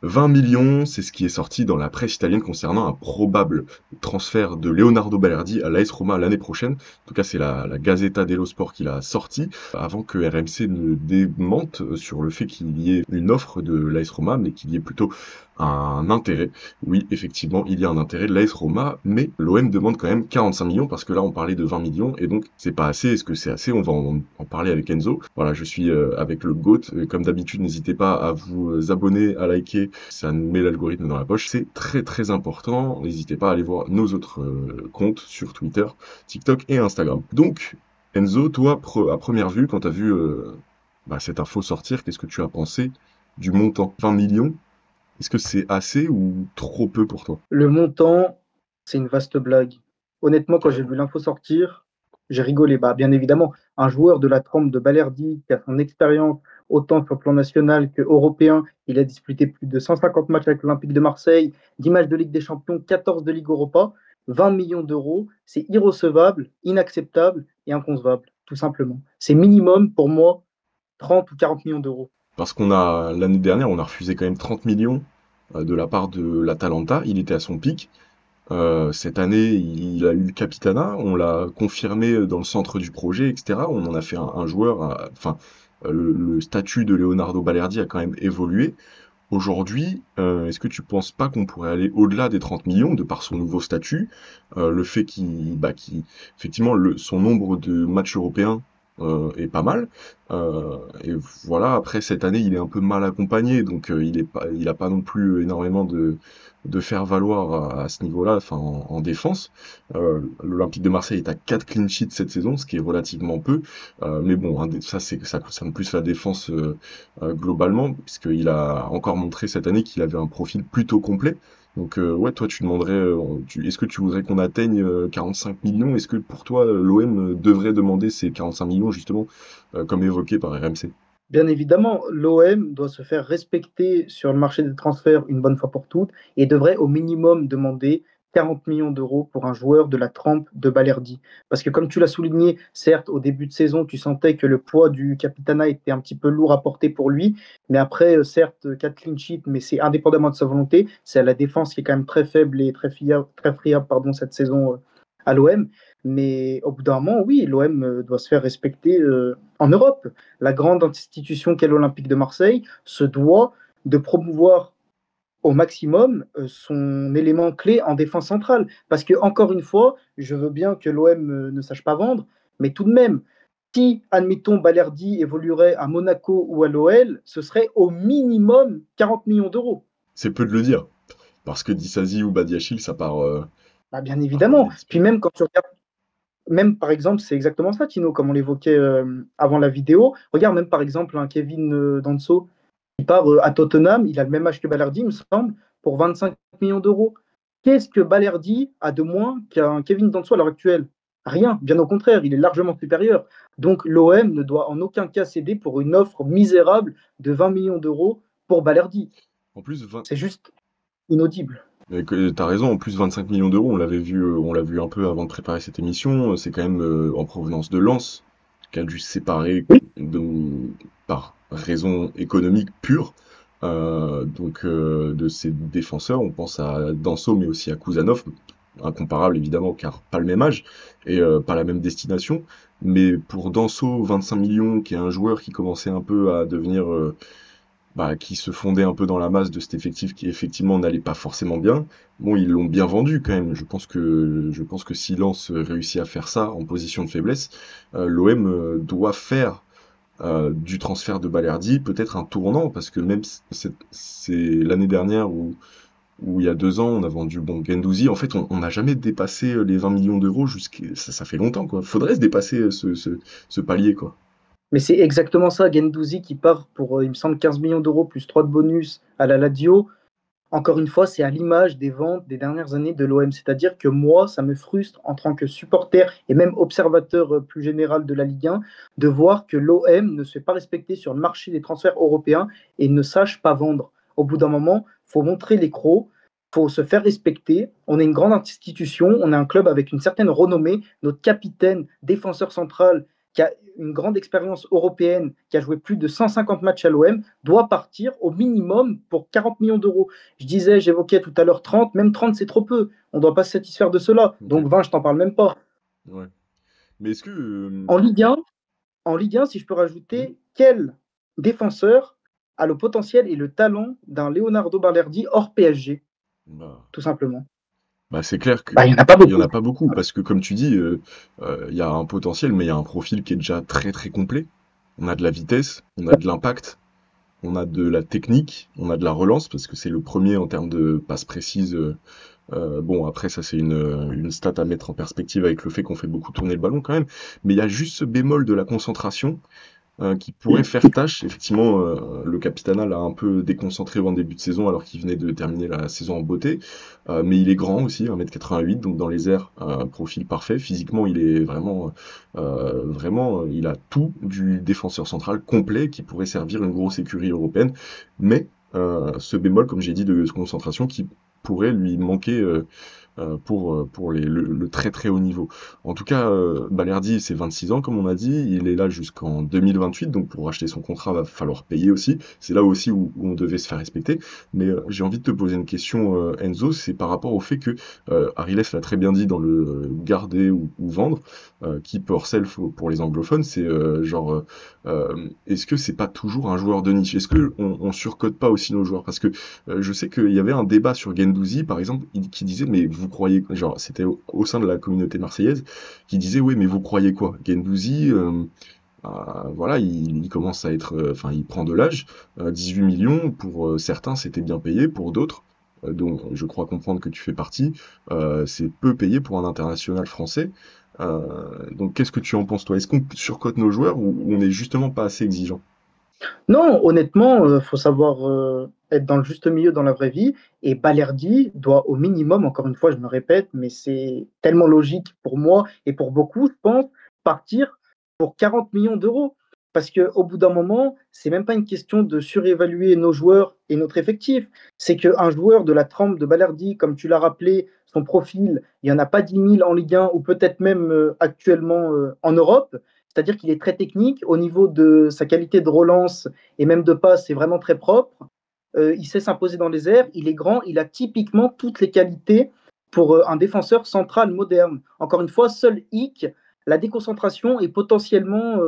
20 millions, c'est ce qui est sorti dans la presse italienne concernant un probable transfert de Leonardo Balerdi à l'AS Roma l'année prochaine. En tout cas, c'est la Gazzetta dello Sport qui l'a sorti, avant que RMC ne démente sur le fait qu'il y ait une offre de l'AS Roma, mais qu'il y ait plutôt un intérêt. Oui, effectivement, il y a un intérêt de l'AS Roma, mais l'OM demande quand même 45 millions, parce que là, on parlait de 20 millions, et donc c'est pas assez. Est-ce que c'est assez? On va en parler avec Enzo. Voilà, je suis avec le GOAT. Comme d'habitude, n'hésitez pas à vous abonner, à liker, ça nous met l'algorithme dans la poche. C'est très très important. N'hésitez pas à aller voir nos autres comptes sur Twitter, TikTok et Instagram. Donc, Enzo, toi, à première vue, quand tu as vu cette info sortir, qu'est-ce que tu as pensé du montant? 20 millions, est-ce que c'est assez ou trop peu pour toi? Le montant, c'est une vaste blague. Honnêtement, quand j'ai Carrément. vu l'info sortir, j'ai rigolé. Bah, bien évidemment, un joueur de la trempe de Balerdi, qui a son expérience autant sur le plan national que européen, il a disputé plus de 150 matchs avec l'Olympique de Marseille, 10 matchs de Ligue des Champions, 14 de Ligue Europa, 20 millions d'euros, c'est irrecevable, inacceptable et inconcevable, tout simplement. C'est minimum pour moi 30 ou 40 millions d'euros. Parce l'année dernière, on a refusé quand même 30 millions de la part de l'Atalanta. Il était à son pic. Cette année, il a eu le Capitana, on l'a confirmé dans le centre du projet, etc. On en a fait un joueur. Le statut de Leonardo Balerdi a quand même évolué. Aujourd'hui, est-ce que tu penses pas qu'on pourrait aller au-delà des 30 millions de par son nouveau statut, le fait effectivement, son nombre de matchs européens est pas mal, et voilà. Après cette année, il est un peu mal accompagné, donc il a pas non plus énormément de faire valoir à ce niveau-là, enfin en défense. L'Olympique de Marseille est à 4 clean sheets cette saison, ce qui est relativement peu, mais bon, hein, ça concerne plus la défense. Globalement, puisqu'il a encore montré cette année qu'il avait un profil plutôt complet. Donc ouais, toi tu demanderais, est-ce que tu voudrais qu'on atteigne 45 millions? Est-ce que pour toi l'OM devrait demander ces 45 millions justement, comme évoqué par RMC? Bien évidemment, l'OM doit se faire respecter sur le marché des transferts une bonne fois pour toutes et devrait au minimum demander 40 millions d'euros pour un joueur de la trempe de Balerdi. Parce que comme tu l'as souligné, certes, au début de saison, tu sentais que le poids du Capitana était un petit peu lourd à porter pour lui, mais après, certes, 4 clean sheets, mais c'est indépendamment de sa volonté, c'est à la défense qui est quand même très faible et très friable pardon, cette saison à l'OM. Mais au bout d'un moment, oui, l'OM doit se faire respecter en Europe. La grande institution qu'est l'Olympique de Marseille se doit de promouvoir au maximum son élément clé en défense centrale. Parce que, encore une fois, je veux bien que l'OM ne sache pas vendre, mais tout de même, si, admettons, Balerdi évoluerait à Monaco ou à l'OL, ce serait au minimum 40 millions d'euros. C'est peu de le dire, parce que Disasi ou Badiachil, Bah, bien part comme évidemment. des Puis disparus. même quand tu regardes, même par exemple, c'est exactement ça, Tino, comme on l'évoquait avant la vidéo. Regarde même par exemple un Kevin Danso qui part à Tottenham, il a le même âge que Balerdi, il me semble, pour 25 millions d'euros. Qu'est-ce que Balerdi a de moins qu'un Kevin Danso à l'heure actuelle? Rien, bien au contraire, il est largement supérieur. Donc l'OM ne doit en aucun cas céder pour une offre misérable de 20 millions d'euros pour Balerdi. En plus, 20. C'est juste inaudible. T'as raison, en plus 25 millions d'euros, on l'a vu un peu avant de préparer cette émission, c'est quand même en provenance de Lens, qui a dû se séparer Oui, par raison économique pure, de ses défenseurs. On pense à Danso, mais aussi à Kuzanov, incomparable évidemment, car pas le même âge et pas la même destination. Mais pour Danso, 25 millions, qui est un joueur qui commençait un peu à devenir qui se fondait un peu dans la masse de cet effectif qui effectivement n'allait pas forcément bien. Bon, ils l'ont bien vendu quand même. Je pense que si Lens réussit à faire ça en position de faiblesse, l'OM doit faire du transfert de Balerdi peut-être un tournant, parce que même c'est l'année dernière où il y a 2 ans on a vendu bon Guendouzi. En fait, on n'a jamais dépassé les 20 millions d'euros jusqu'à ça fait longtemps quoi. Faudrait se dépasser ce palier quoi. mais c'est exactement ça. Gendouzi qui part pour, il me semble, 15 millions d'euros plus 3 de bonus à la Lazio. Encore une fois, c'est à l'image des ventes des dernières années de l'OM. C'est-à-dire que moi, ça me frustre en tant que supporter et même observateur plus général de la Ligue 1 de voir que l'OM ne se fait pas respecter sur le marché des transferts européens et ne sache pas vendre. Au bout d'un moment, il faut montrer les crocs, il faut se faire respecter. On est une grande institution, on est un club avec une certaine renommée. Notre capitaine, défenseur central, qui a une grande expérience européenne, qui a joué plus de 150 matchs à l'OM, doit partir au minimum pour 40 millions d'euros. J'évoquais tout à l'heure 30, même 30 c'est trop peu. On ne doit pas se satisfaire de cela. Ok. Donc 20, je t'en parle même pas. Ouais. Mais est-ce que En Ligue 1, si je peux hmm, rajouter, quel défenseur a le potentiel et le talent d'un Leonardo Balerdi hors PSG, bah, tout simplement? c'est clair Bah, il qu'il n'y en a pas y en beaucoup. a pas beaucoup parce que comme tu dis, il y a un potentiel, mais il y a un profil qui est déjà très très complet. On a de la vitesse, on a de l'impact, on a de la technique, on a de la relance parce que c'est le premier en termes de passes précises. Bon, après, ça, c'est une stat à mettre en perspective avec le fait qu'on fait beaucoup tourner le ballon quand même. Mais il y a juste ce bémol de la concentration qui pourrait faire tâche. Effectivement, le Capitana l'a un peu déconcentré en début de saison alors qu'il venait de terminer la saison en beauté. Mais il est grand aussi, 1m88, donc dans les airs, profil parfait. Physiquement, il est vraiment, il a tout du défenseur central complet qui pourrait servir une grosse écurie européenne. Mais ce bémol, comme j'ai dit, de concentration qui pourrait lui manquer pour le très très haut niveau. En tout cas, Balerdi, c'est 26 ans, comme on a dit, il est là jusqu'en 2028, donc pour racheter son contrat, va falloir payer aussi. C'est là aussi où on devait se faire respecter. Mais j'ai envie de te poser une question, Enzo, c'est par rapport au fait que Ariles l'a très bien dit dans le garder ou vendre, keep or sell pour les anglophones, c'est est-ce que c'est pas toujours un joueur de niche? Est-ce que on surcote pas aussi nos joueurs? Parce que je sais qu'il y avait un débat sur Guendouzi, par exemple, qui disait, mais vous croyez, genre, c'était au sein de la communauté marseillaise, qui disait, oui, mais vous croyez quoi? Guendouzi, voilà, il commence à être, enfin, il prend de l'âge, 18 millions, pour certains, c'était bien payé, pour d'autres, dont je crois comprendre que tu fais partie, c'est peu payé pour un international français. Donc, qu'est-ce que tu en penses, toi? Est-ce qu'on surcote nos joueurs ou on n'est justement pas assez exigeant? Non, honnêtement, faut savoir être dans le juste milieu dans la vraie vie. Et Balerdi doit au minimum, encore une fois, je me répète, mais c'est tellement logique pour moi et pour beaucoup, je pense, partir pour 40 millions d'euros. Parce qu'au bout d'un moment, c'est même pas une question de surévaluer nos joueurs et notre effectif. C'est qu'un joueur de la trempe de Balerdi, comme tu l'as rappelé, son profil, il n'y en a pas 10 000 en Ligue 1 ou peut-être même actuellement en Europe. C'est-à-dire qu'il est très technique au niveau de sa qualité de relance et même de passe, c'est vraiment très propre. Il sait s'imposer dans les airs, il est grand, il a typiquement toutes les qualités pour un défenseur central moderne. Encore une fois, seul hic, la déconcentration est potentiellement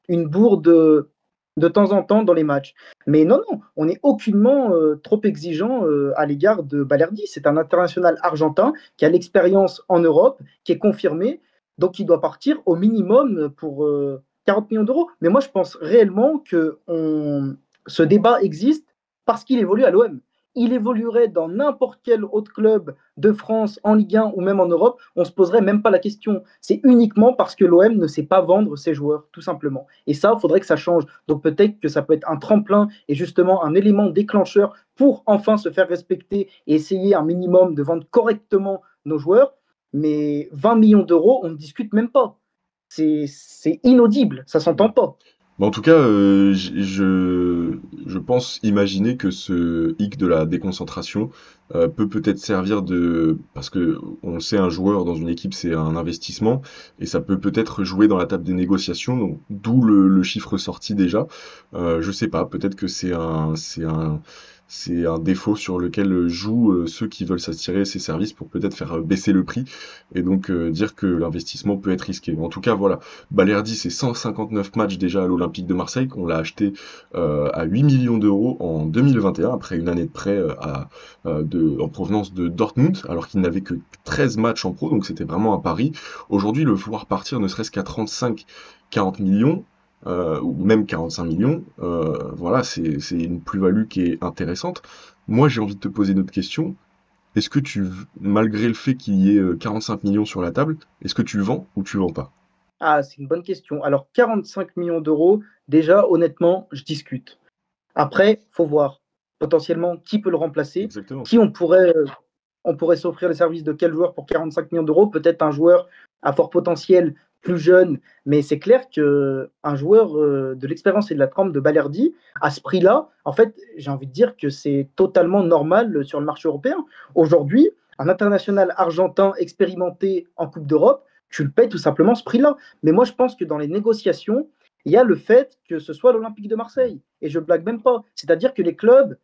une bourde de temps en temps dans les matchs. Mais non, non, on n'est aucunement trop exigeant à l'égard de Balerdi. C'est un international argentin qui a l'expérience en Europe, qui est confirmé, donc il doit partir au minimum pour 40 millions d'euros. Mais moi, je pense réellement que ce débat existe parce qu'il évolue à l'OM. Il évoluerait dans n'importe quel autre club de France, en Ligue 1 ou même en Europe, on ne se poserait même pas la question. C'est uniquement parce que l'OM ne sait pas vendre ses joueurs, tout simplement. Et ça, il faudrait que ça change. Donc peut-être que ça peut être un tremplin et justement un élément déclencheur pour enfin se faire respecter et essayer un minimum de vendre correctement nos joueurs. Mais 20 millions d'euros, on ne discute même pas. C'est inaudible, ça s'entend pas. Bah, en tout cas, je pense imaginer que ce hic de la déconcentration peut peut-être servir de... Parce que on le sait, un joueur dans une équipe, c'est un investissement, et ça peut peut-être jouer dans la table des négociations, donc d'où le chiffre sorti déjà. Je sais pas, peut-être que c'est un défaut sur lequel jouent ceux qui veulent s'attirer ces services pour peut-être faire baisser le prix, et donc dire que l'investissement peut être risqué. En tout cas, voilà. Balerdi, c'est 159 matchs déjà à l'Olympique de Marseille, qu'on l'a acheté à 8 millions d'euros en 2021, après une année de prêt en provenance de Dortmund, alors qu'il n'avait que 13 matchs en pro, donc c'était vraiment un pari. Aujourd'hui, le voir partir ne serait-ce qu'à 35-40 millions, ou même 45 millions, voilà, c'est une plus-value qui est intéressante. Moi, j'ai envie de te poser une autre question. Est-ce que malgré le fait qu'il y ait 45 millions sur la table, est-ce que tu vends ou tu vends pas? Ah, c'est une bonne question. Alors, 45 millions d'euros, déjà, honnêtement, je discute. Après, faut voir potentiellement qui peut le remplacer, Exactement. qui on pourrait s'offrir les services de quel joueur pour 45 millions d'euros, peut-être un joueur à fort potentiel, plus jeune, mais c'est clair qu'un joueur de l'expérience et de la trempe de Balerdi, à ce prix-là, en fait, j'ai envie de dire que c'est totalement normal sur le marché européen. Aujourd'hui, un international argentin expérimenté en Coupe d'Europe, tu le payes tout simplement ce prix-là. Mais moi, je pense que dans les négociations, il y a le fait que ce soit l'Olympique de Marseille. Et je blague même pas. C'est-à-dire que les clubs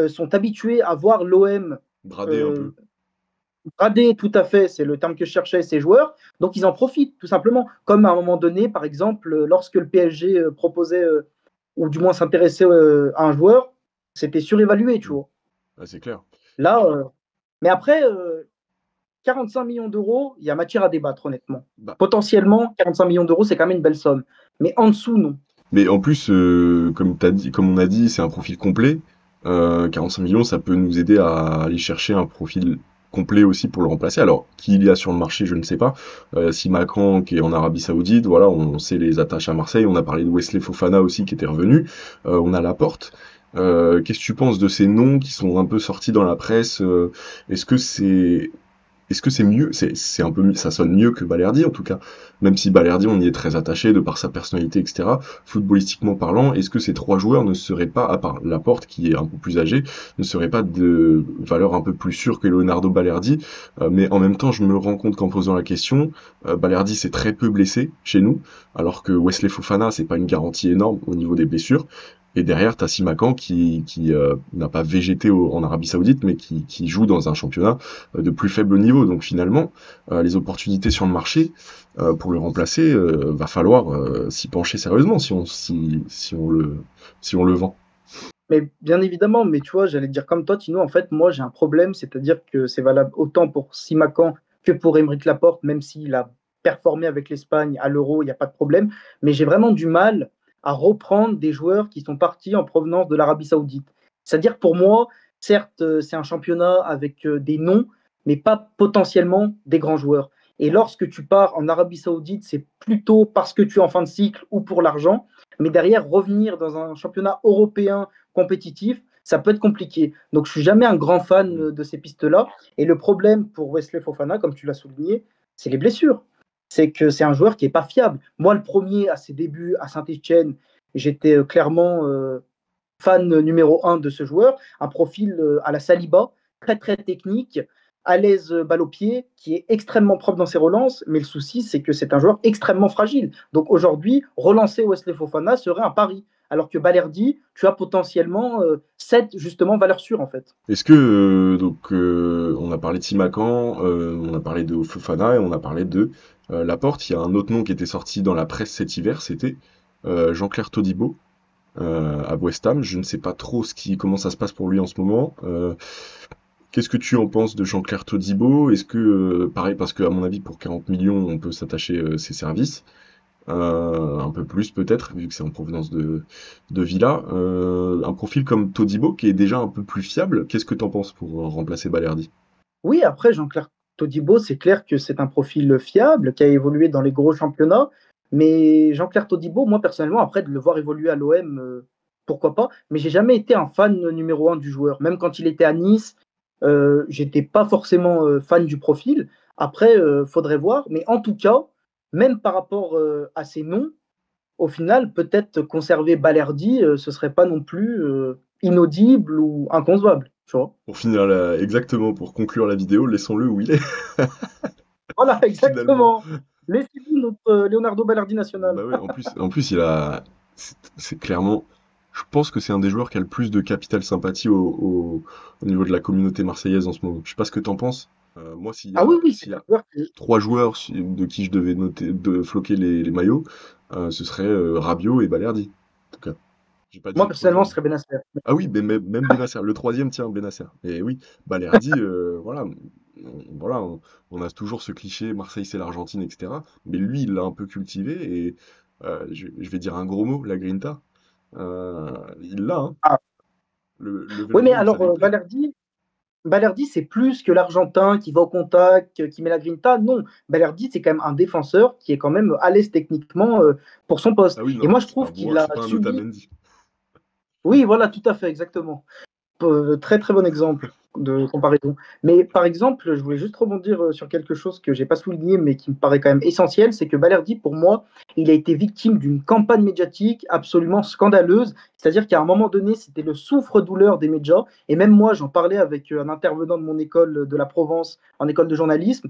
sont habitués à voir l'OM Brader un peu. brader, tout à fait, c'est le terme que je cherchais, ces joueurs. Donc ils en profitent, tout simplement. Comme à un moment donné, par exemple, lorsque le PSG proposait, ou du moins s'intéressait à un joueur, c'était surévalué, tu Mm. vois. Ouais, c'est clair. Là, mais après, 45 millions d'euros, il y a matière à débattre, honnêtement. Bah, Potentiellement, 45 millions d'euros, c'est quand même une belle somme. Mais en dessous, non. mais en plus, comme on a dit, c'est un profil complet. 45 millions, ça peut nous aider à aller chercher un profil complet aussi pour le remplacer. Alors, qui il y a sur le marché, je ne sais pas. Si Macan, qui est en Arabie Saoudite, voilà, on sait les attaches à Marseille. On a parlé de Wesley Fofana aussi, qui était revenu. On a Laporte. Qu'est-ce que tu penses de ces noms qui sont un peu sortis dans la presse? Est-ce que c'est Est-ce que c'est mieux? C'est un peu ça sonne mieux que Balerdi en tout cas. Même si Balerdi, on y est très attaché de par sa personnalité, etc. Footballistiquement parlant, est-ce que ces trois joueurs ne seraient pas, à part Laporte qui est un peu plus âgé, ne seraient pas de valeur un peu plus sûre que Leonardo Balerdi? Mais en même temps, je me rends compte qu'en posant la question, Balerdi s'est très peu blessé chez nous, alors que Wesley Fofana, c'est pas une garantie énorme au niveau des blessures. Et derrière, t'as Simakan qui n'a pas végété en Arabie Saoudite, mais qui joue dans un championnat de plus faible niveau. Donc finalement, les opportunités sur le marché pour le remplacer, va falloir s'y pencher sérieusement si on le vend. Mais bien évidemment, mais tu vois, j'allais dire comme toi, Tino, en fait, moi j'ai un problème, c'est-à-dire que c'est valable autant pour Simakan que pour Aymeric Laporte, même s'il a performé avec l'Espagne à l'Euro, il n'y a pas de problème. Mais j'ai vraiment du mal à reprendre des joueurs qui sont partis en provenance de l'Arabie Saoudite. C'est-à-dire pour moi, certes, c'est un championnat avec des noms, mais pas potentiellement des grands joueurs. Et lorsque tu pars en Arabie Saoudite, c'est plutôt parce que tu es en fin de cycle ou pour l'argent. Mais derrière, revenir dans un championnat européen compétitif, ça peut être compliqué. Donc, je suis jamais un grand fan de ces pistes-là. Et le problème pour Wesley Fofana, comme tu l'as souligné, c'est les blessures. C'est que c'est un joueur qui est pas fiable. Moi, le premier à ses débuts à Saint-Etienne, j'étais clairement fan numéro un de ce joueur. Un profil à la Saliba, très très technique, à l'aise balle au pied, qui est extrêmement propre dans ses relances. Mais le souci, c'est que c'est un joueur extrêmement fragile. Donc aujourd'hui, relancer Wesley Fofana serait un pari. Alors que Balerdi, tu as potentiellement 7 justement valeurs sûres en fait. Est-ce que on a parlé de Simakan, on a parlé de Fofana et on a parlé de Laporte. Il y a un autre nom qui était sorti dans la presse cet hiver, c'était Jean-Claire Todibo à West Ham. Je ne sais pas trop comment ça se passe pour lui en ce moment. Qu'est-ce que tu en penses de Jean-Claire Todibo? Est-ce que, pareil, parce qu'à mon avis, pour 40 millions, on peut s'attacher ses services, un peu plus peut-être, vu que c'est en provenance de Villa. Un profil comme Todibo, qui est déjà un peu plus fiable, qu'est-ce que t'en penses pour remplacer Balerdi? Oui, après, Jean-Claire Todibo, c'est clair que c'est un profil fiable, qui a évolué dans les gros championnats. Mais Jean-Claire Todibo, moi personnellement, après de le voir évoluer à l'OM, pourquoi pas. Mais j'ai jamais été un fan numéro un du joueur. Même quand il était à Nice, j'étais pas forcément fan du profil. Après, faudrait voir. Mais en tout cas, même par rapport à ces noms, au final, peut-être conserver Balerdi, ce serait pas non plus inaudible ou inconcevable. Tu vois. Pour finir exactement, pour conclure la vidéo, laissons-le où il est, Voilà, finalement. exactement. Laissez-nous notre Leonardo Balerdi national. Bah ouais, en plus, c'est clairement, je pense que c'est un des joueurs qui a le plus de capital sympathie au niveau de la communauté marseillaise en ce moment. Je sais pas ce que t'en penses. Moi, Ah oui, oui, s'il c'est y un a joueur que trois joueurs de qui je devais floquer les maillots, ce serait Rabiot et Balerdi. En tout cas, j'ai pas dit moi le personnellement ce troisième. serait Benacer. Ah oui, mais même Benacer. Le troisième, tiens, Benacer. Et oui, Balerdi, voilà, voilà, on a toujours ce cliché Marseille c'est l'Argentine, etc. Mais lui, il l'a un peu cultivé et je vais dire un gros mot, la Grinta. Il l'a, hein. Ah. Le Oui, mais vélodrome, ça alors lui plaît. Balerdi, c'est plus que l'Argentin qui va au contact, qui met la grinta. Non, Balerdi, c'est quand même un défenseur qui est quand même à l'aise techniquement pour son poste. Ah oui, Et non, moi, je trouve qu'il a c'est pas un subi. Otamendi. Oui, voilà, tout à fait, exactement. Très très bon exemple de comparaison. Mais par exemple, je voulais juste rebondir sur quelque chose que j'ai pas souligné, mais qui me paraît quand même essentiel, c'est que Balerdi, pour moi, il a été victime d'une campagne médiatique absolument scandaleuse. C'est-à-dire qu'à un moment donné, c'était le souffre-douleur des médias. Et même moi, j'en parlais avec un intervenant de mon école de la Provence, en école de journalisme.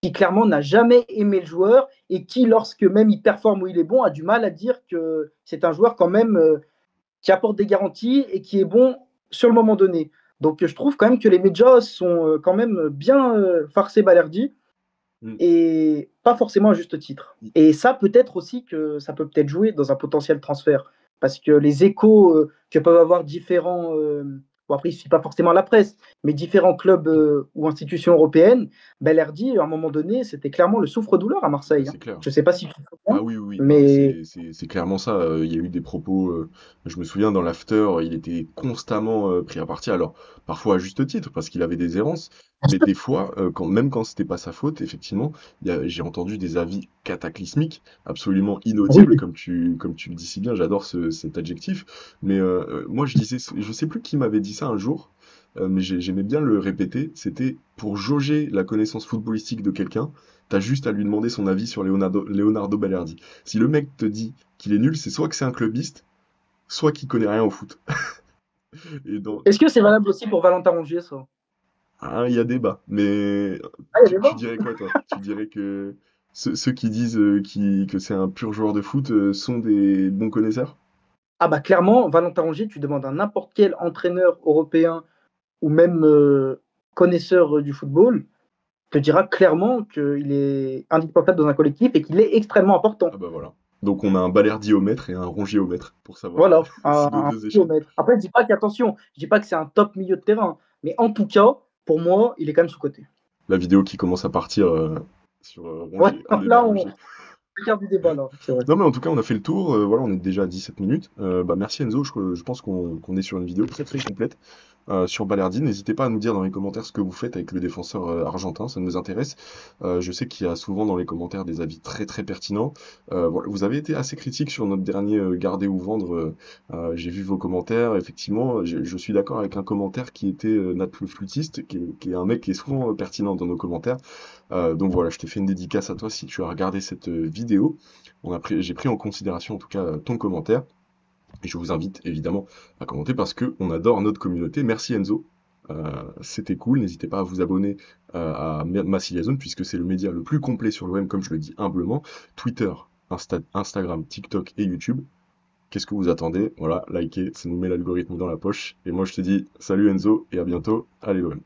qui clairement n'a jamais aimé le joueur et qui, lorsque même il performe ou il est bon, a du mal à dire que c'est un joueur quand même qui apporte des garanties et qui est bon sur le moment donné. Donc je trouve quand même que les médias sont quand même bien farcés Balerdi Mm. et pas forcément à juste titre. Et ça, peut-être aussi que ça peut peut-être jouer dans un potentiel transfert. Parce que les échos que peuvent avoir différents, bon après il ne suffit pas forcément à la presse, mais différents clubs ou institutions européennes, Balerdi, à un moment donné, c'était clairement le souffre-douleur à Bah, Marseille. Hein. c'est clair. Je ne sais pas si tu te Ah souviens, oui, oui, oui. Non, mais mais c'est clairement ça. Il y a eu des propos. Je me souviens dans l'after, il était constamment pris à partie. Alors parfois à juste titre parce qu'il avait des errances, mais des fois, même quand c'était pas sa faute, effectivement, j'ai entendu des avis cataclysmiques, absolument oui, inaudibles, comme tu le dis si bien. J'adore cet adjectif. Mais moi, je disais, je sais plus qui m'avait dit ça un jour. Mais j'aimais bien le répéter, c'était pour jauger la connaissance footballistique de quelqu'un, t'as juste à lui demander son avis sur Leonardo Balerdi. Si le mec te dit qu'il est nul, c'est soit que c'est un clubiste, soit qu'il connaît rien au foot. Et dans... est-ce que c'est valable aussi pour Valentin Rongier, ça? Ah, il y a débat. Mais Ah, il y a des tu morts. dirais quoi, toi? Tu dirais que ceux qui disent que c'est un pur joueur de foot sont des bons connaisseurs? Ah bah clairement, Valentin Rongier, tu demandes à n'importe quel entraîneur européen ou même connaisseur du football, te dira clairement qu'il est indispensable dans un collectif et qu'il est extrêmement important. Ah bah voilà. Donc on a un Balerdiomètre et un Rongiomètre pour savoir Voilà, si nos un deux échelles. kilomètre. Après, je dis pas qu'attention, je dis pas que c'est un top milieu de terrain, mais en tout cas, pour moi, il est quand même sous-côté. La vidéo qui commence à partir sur Ouais, Rongier, un débat là, on Rongier. regarde du débat, là, c'est vrai. Non mais en tout cas on a fait le tour, voilà on est déjà à 17 minutes. Bah merci Enzo, je pense qu'on est sur une vidéo très très complète sur Balerdi. N'hésitez pas à nous dire dans les commentaires ce que vous faites avec le défenseur argentin, ça nous intéresse. Je sais qu'il y a souvent dans les commentaires des avis très très pertinents. Voilà, vous avez été assez critique sur notre dernier garder ou vendre. J'ai vu vos commentaires, effectivement, je suis d'accord avec un commentaire qui était Nat le flûtiste, qui est un mec qui est souvent pertinent dans nos commentaires. Donc voilà, je t'ai fait une dédicace à toi si tu as regardé cette vidéo. J'ai pris en considération en tout cas ton commentaire et je vous invite évidemment à commenter parce que on adore notre communauté. Merci Enzo, c'était cool. N'hésitez pas à vous abonner à Massilia Zone puisque c'est le média le plus complet sur le web, comme je le dis humblement. Twitter, Instagram, TikTok et YouTube. Qu'est-ce que vous attendez? Voilà, likez, ça nous met l'algorithme dans la poche. Et moi je te dis salut Enzo et à bientôt. Allez l'OM.